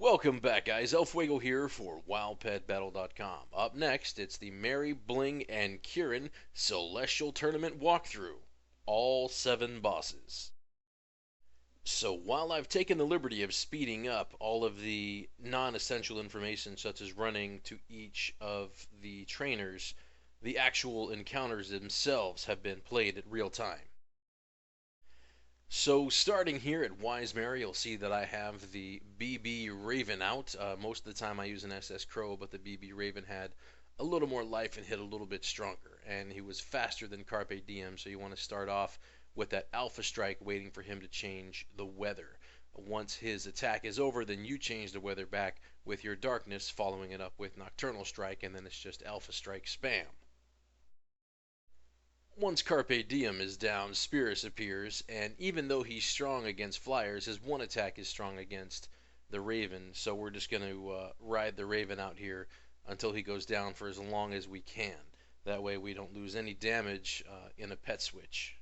Welcome back, guys. Elfwiggle here for wowpetbattle.com. Up next, it's the Mary, Bling, and Kiryn Celestial Tournament Walkthru. All 7 bosses. So while I've taken the liberty of speeding up all of the non-essential information, such as running to each of the trainers, the actual encounters themselves have been played at real time. So starting here at Wise Mary, you'll see that I have the BB Raven out. Most of the time I use an SS Crow, but the BB Raven had a little more life and hit a little bit stronger. And he was faster than Carpe Diem, so you want to start off with that Alpha Strike, waiting for him to change the weather. Once his attack is over, then you change the weather back with your Darkness, following it up with Nocturnal Strike, and then it's just Alpha Strike spam. Once Carpe Diem is down, Spirus appears, and even though he's strong against flyers, his one attack is strong against the Raven, so we're just going to ride the Raven out here until he goes down for as long as we can. That way we don't lose any damage in a pet switch.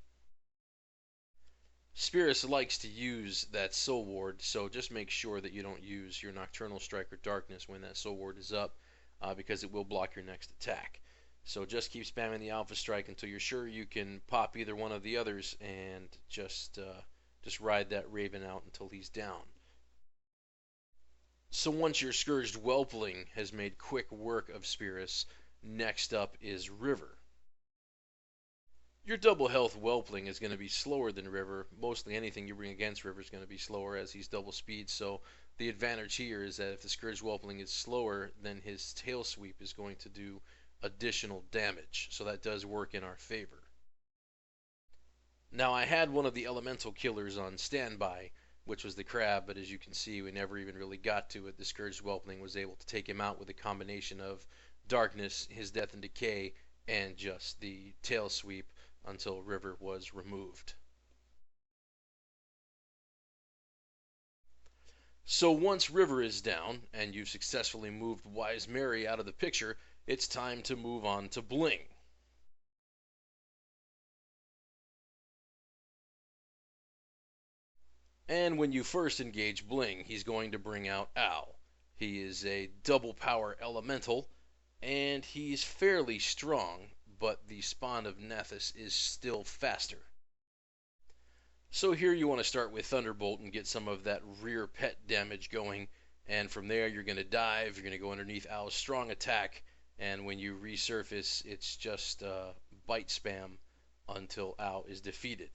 Spirus likes to use that Soul Ward, so just make sure that you don't use your Nocturnal Strike or Darkness when that Soul Ward is up, because it will block your next attack. So just keep spamming the Alpha Strike until you're sure you can pop either one of the others, and just ride that Raven out until he's down. So once your Scourged Whelpling has made quick work of Spirus, next up is River. Your double health Whelpling is going to be slower than River. Mostly anything you bring against River is going to be slower, as he's double speed, so the advantage here is that if the Scourged Whelpling is slower, then his Tail Sweep is going to do additional damage, so that does work in our favor. Now, I had one of the elemental killers on standby, which was the crab, but as you can see, we never even really got to it. The Scourged Whelpling was able to take him out with a combination of Darkness, his Death and Decay, and just the Tail Sweep until River was removed. So once River is down, and you've successfully moved Wise Mary out of the picture, it's time to move on to Bling. And when you first engage Bling, he's going to bring out Owl. He is a double power elemental, and he's fairly strong, but the spawn of Nathis is still faster. So here you want to start with Thunderbolt and get some of that rear pet damage going, and from there you're going to dive, you're going to go underneath Owl's strong attack, and when you resurface, it's just bite spam until Owl is defeated.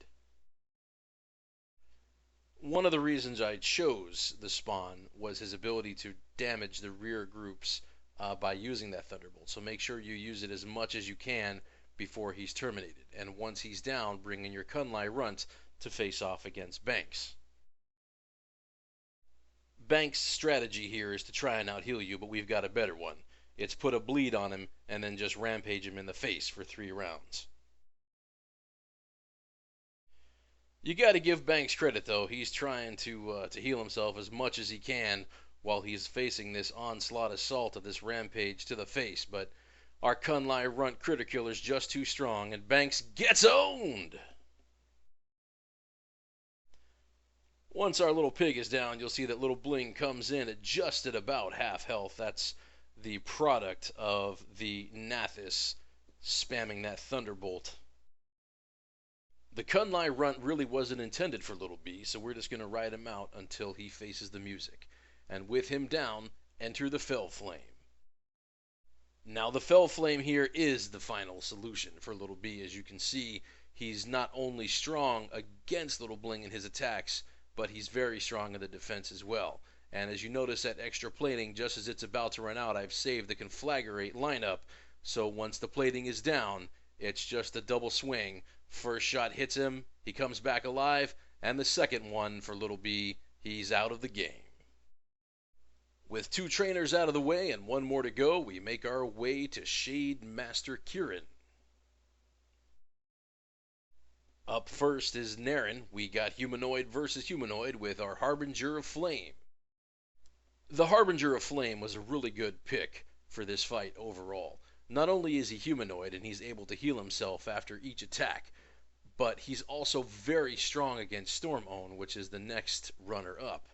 One of the reasons I chose the spawn was his ability to damage the rear groups by using that Thunderbolt. So make sure you use it as much as you can before he's terminated. And once he's down, bring in your Kunlai Runt to face off against Banks. Banks' strategy here is to try and out-heal you, but we've got a better one. It's put a bleed on him and then just rampage him in the face for 3 rounds. You got to give Banks credit, though. He's trying to heal himself as much as he can while he's facing this onslaught assault of this rampage to the face, but our Kunlai Runt Critter Killer's just too strong, and Banks gets owned! Once our little pig is down, you'll see that little Bling comes in at about half health. That's the product of the Nathis spamming that Thunderbolt. The Kunlai Runt really wasn't intended for little B, so we're just going to ride him out until he faces the music. And with him down, enter the Fell Flame. Now the Fell Flame here is the final solution for little B. As you can see, he's not only strong against little Bling in his attacks, but he's very strong in the defense as well. And as you notice that extra plating, just as it's about to run out, I've saved the Conflagrate lineup, so once the plating is down, it's just a double swing. First shot hits him, he comes back alive, and the second one for little B, he's out of the game. With 2 trainers out of the way and 1 more to go, we make our way to Shademaster Kiryn. Up first is Naren. We got Humanoid versus Humanoid with our Harbinger of Flame. The Harbinger of Flame was a really good pick for this fight overall. Not only is he humanoid and he's able to heal himself after each attack, but he's also very strong against Storm Own, which is the next runner-up.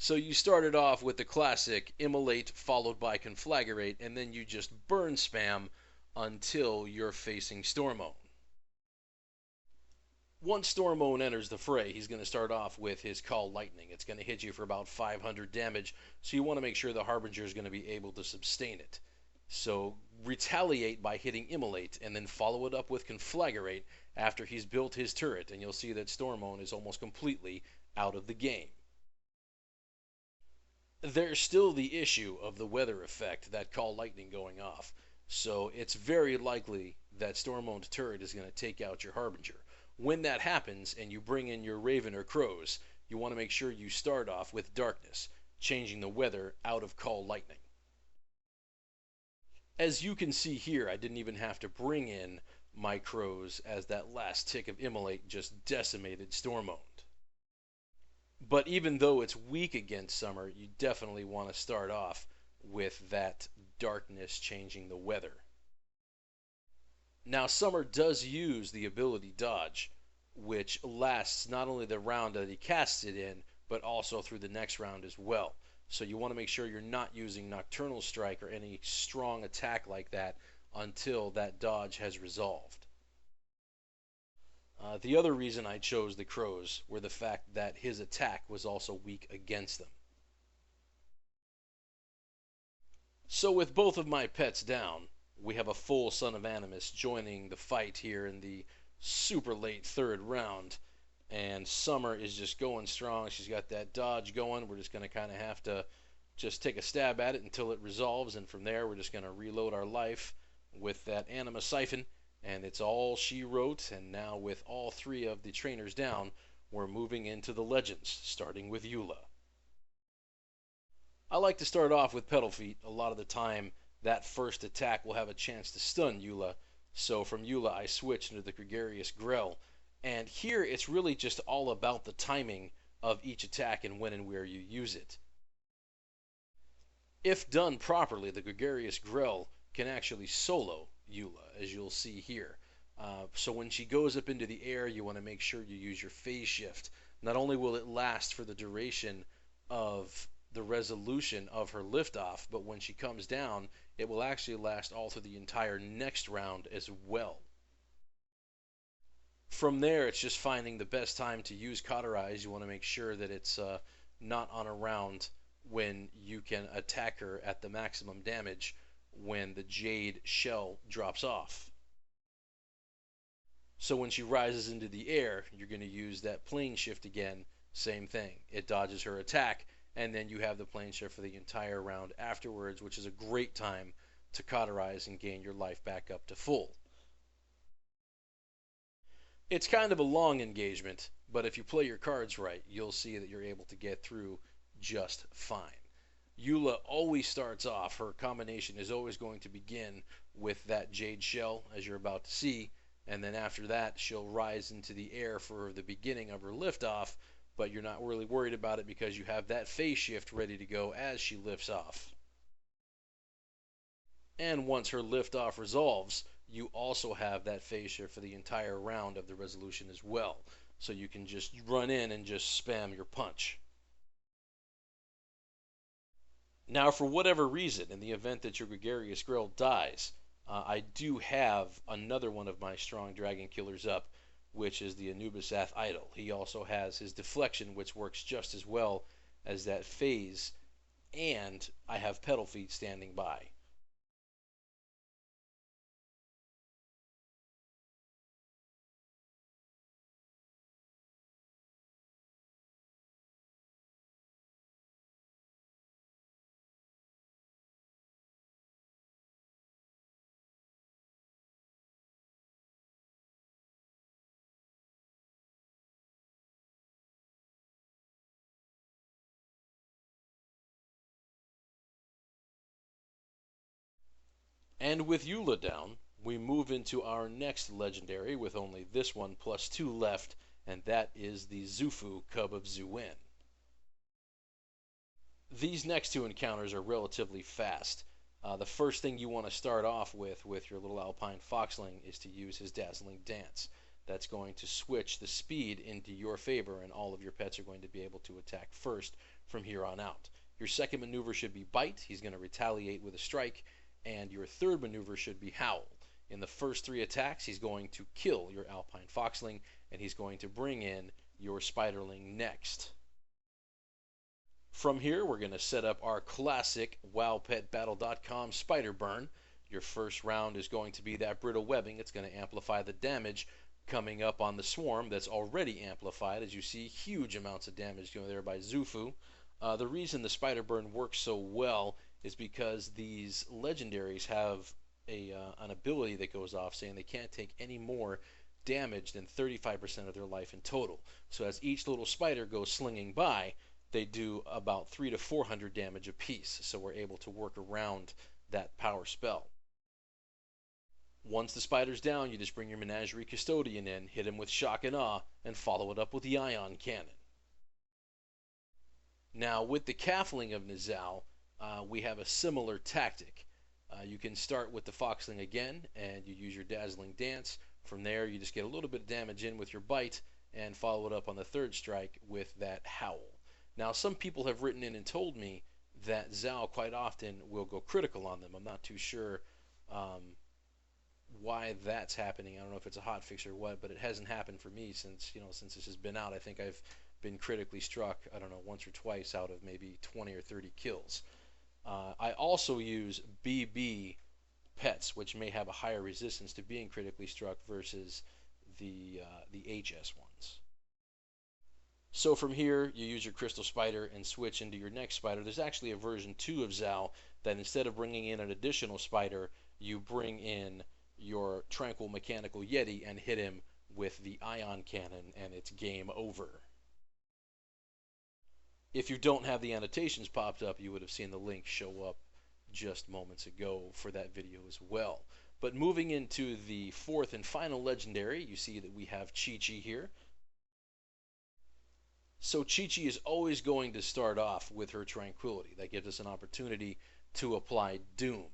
So you started off with the classic immolate followed by conflagrate, and then you just burn spam until you're facing Stormone. Once Stormone enters the fray, he's going to start off with his Call Lightning. It's going to hit you for about 500 damage, so you want to make sure the Harbinger is going to be able to sustain it. So retaliate by hitting Immolate, and then follow it up with Conflagrate after he's built his turret, and you'll see that Stormone is almost completely out of the game. There's still the issue of the weather effect, that Call Lightning going off, so it's very likely that Stormone's turret is going to take out your Harbinger. When that happens and you bring in your Raven or Crows, you want to make sure you start off with Darkness, changing the weather out of Call Lightning. As you can see here, I didn't even have to bring in my Crows, as that last tick of Immolate just decimated Stormone. But even though it's weak against Summer, you definitely want to start off with that Darkness changing the weather. Now, Summer does use the ability Dodge, which lasts not only the round that he casts it in, but also through the next round as well. So you want to make sure you're not using Nocturnal Strike or any strong attack like that until that dodge has resolved. The other reason I chose the Crows were the fact that his attack was also weak against them. So with both of my pets down, we have a full Son of Animus joining the fight here in the super late third round, and Summer is just going strong. She's got that dodge going. We're just going to kind of have to just take a stab at it until it resolves, and from there we're just going to reload our life with that Anima Siphon, and it's all she wrote. And now with all three of the trainers down, we're moving into the legends, starting with Eula. I like to start off with Pedal Feet. A lot of the time that first attack will have a chance to stun Eula, so from Eula I switch into the Gregarious Grell, and here it's really just all about the timing of each attack and when and where you use it. If done properly, the Gregarious Grell can actually solo Eula, as you'll see here. So when she goes up into the air, you want to make sure you use your phase shift. Not only will it last for the duration of the resolution of her liftoff, but when she comes down, it will actually last all through the entire next round as well. From there, it's just finding the best time to use Cauterize. You want to make sure that it's not on a round when you can attack her at the maximum damage when the Jade Shell drops off. So when she rises into the air, you're going to use that plane shift again. Same thing. It dodges her attack, and then you have the plane shift for the entire round afterwards, which is a great time to Cauterize and gain your life back up to full. It's kind of a long engagement, but if you play your cards right, you'll see that you're able to get through just fine. Eula always starts off, her combination is always going to begin with that Jade Shell, as you're about to see, and then after that she'll rise into the air for the beginning of her liftoff, but you're not really worried about it because you have that phase shift ready to go as she lifts off. And once her liftoff resolves, you also have that phase shift for the entire round of the resolution as well. So you can just run in and just spam your punch. Now, for whatever reason, in the event that your Gregarious Grell dies, I do have another one of my strong dragon killers up, which is the Anubisath Idol. He also has his deflection, which works just as well as that phase, and I have Pedal Feet standing by. And with Eula down, we move into our next legendary with only this one plus 2 left, and that is the Xufu Cub of Xuan. These next two encounters are relatively fast. The first thing you want to start off with your little Alpine Foxling is to use his Dazzling Dance. that's going to switch the speed into your favor, and all of your pets are going to be able to attack first from here on out. Your second maneuver should be Bite. He's going to retaliate with a strike. And your third maneuver should be Howl. In the first 3 attacks, he's going to kill your Alpine Foxling, and he's going to bring in your Spiderling next. From here, we're going to set up our classic wowpetbattle.com Spider Burn. Your first round is going to be that brittle webbing. It's going to amplify the damage coming up on the swarm that's already amplified. As you see, huge amounts of damage going there by Xufu. The reason the Spider Burn works so well is because these legendaries have an ability that goes off saying they can't take any more damage than 35% of their life in total. So as each little spider goes slinging by, they do about 300 to 400 damage apiece. So we're able to work around that power spell. Once the spider's down, you just bring your Menagerie Custodian in, hit him with Shock and Awe, and follow it up with the Ion Cannon. Now with the Calfling of Mizell, we have a similar tactic. You can start with the Foxling again, and you use your Dazzling Dance. From there, you just get a little bit of damage in with your Bite, and follow it up on the third strike with that Howl. Now, some people have written in and told me that Zal quite often will go critical on them. I'm not too sure why that's happening. I don't know if it's a hotfix or what, but it hasn't happened for me since this has been out. I think I've been critically struck, I don't know, once or twice out of maybe 20 or 30 kills. I also use BB pets, which may have a higher resistance to being critically struck versus the HS ones. So from here, you use your Crystal Spider and switch into your next spider. There's actually a version 2 of Zal that instead of bringing in an additional spider, you bring in your Tranquil Mechanical Yeti and hit him with the Ion Cannon, and it's game over. If you don't have the annotations popped up, you would have seen the link show up just moments ago for that video as well. But moving into the 4th and final legendary, you see that we have Qiqi here. So Qiqi is always going to start off with her Tranquility. That gives us an opportunity to apply Doom.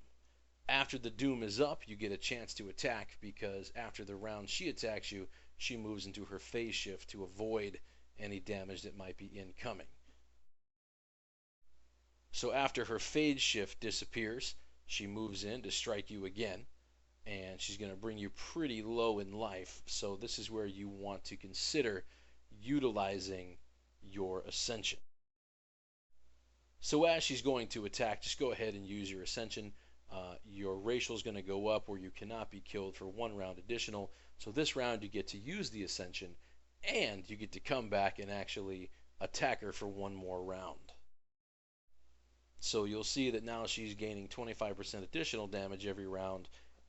After the Doom is up, you get a chance to attack, because after the round she attacks you, she moves into her phase shift to avoid any damage that might be incoming. So after her phase shift disappears, she moves in to strike you again, and she's going to bring you pretty low in life. So this is where you want to consider utilizing your Ascension. So as she's going to attack, just go ahead and use your Ascension. Your racial is going to go up where you cannot be killed for 1 round additional. So this round you get to use the Ascension, and you get to come back and actually attack her for 1 more round. So you'll see that now she's gaining 25% additional damage every round,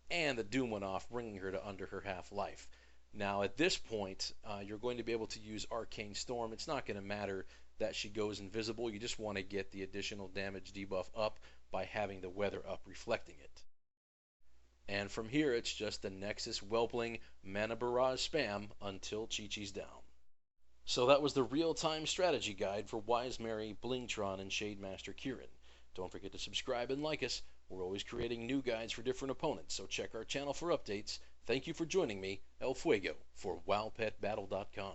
and the Doom went off, bringing her to under her half life. Now at this point, you're going to be able to use Arcane Storm. It's not going to matter that she goes invisible. You just want to get the additional damage debuff up by having the weather up reflecting it. And from here, it's just the Nexus Whelpling Mana Barrage spam until Qiqi's down. So that was the real-time strategy guide for Wise Mary, Blingtron, and Shademaster Kiryn. Don't forget to subscribe and like us. We're always creating new guides for different opponents, so check our channel for updates. Thank you for joining me, El Fuego, for wowpetbattle.com.